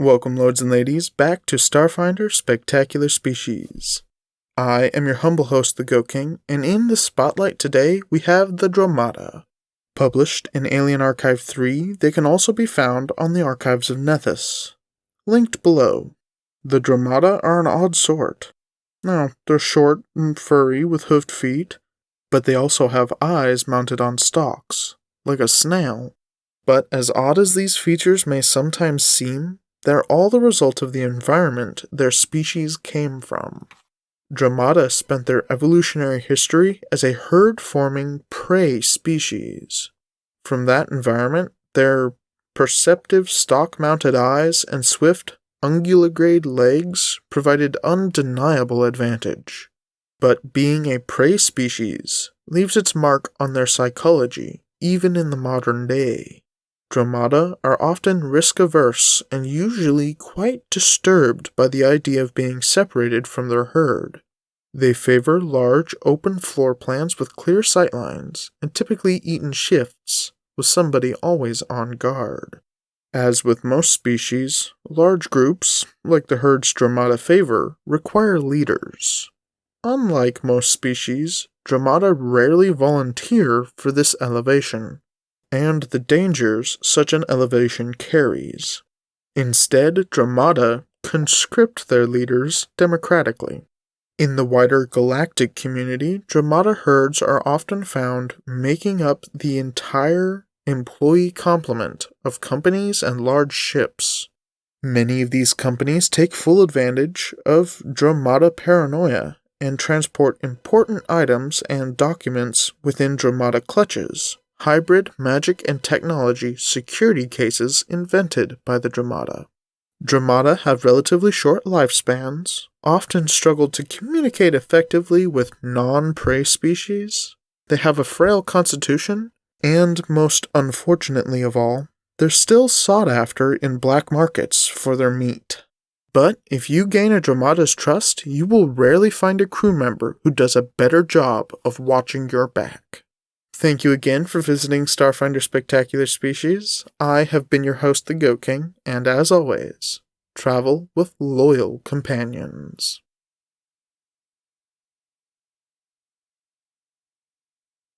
Welcome, lords and ladies, back to Starfinder Spectacular Species. I am your humble host, the Goat King, and in the spotlight today we have the Dromada. Published in Alien Archive 3, they can also be found on the archives of Nethys. Linked below. The Dromada are an odd sort. Now, they're short and furry with hoofed feet, but they also have eyes mounted on stalks, like a snail. But as odd as these features may sometimes seem, they're all the result of the environment their species came from. Dromada spent their evolutionary history as a herd-forming prey species. From that environment, their perceptive stalk-mounted eyes and swift, unguligrade legs provided undeniable advantage. But being a prey species leaves its mark on their psychology, even in the modern day. Dromada are often risk-averse and usually quite disturbed by the idea of being separated from their herd. They favor large, open floor plans with clear sightlines, and typically eat in shifts, with somebody always on guard. As with most species, large groups, like the herds Dromada favor, require leaders. Unlike most species, Dromada rarely volunteer for this elevation, and the dangers such an elevation carries. Instead, Dromada conscript their leaders democratically. In the wider galactic community, Dromada herds are often found making up the entire employee complement of companies and large ships. Many of these companies take full advantage of Dromada paranoia and transport important items and documents within Dromada clutches, hybrid magic and technology security cases invented by the Dromada. Dromada have relatively short lifespans, often struggle to communicate effectively with non-prey species. They have a frail constitution, and most unfortunately of all, they're still sought after in black markets for their meat. But if you gain a Dromada's trust, you will rarely find a crew member who does a better job of watching your back. Thank you again for visiting Starfinder Spectacular Species. I have been your host, the Goat King, and as always, travel with loyal companions.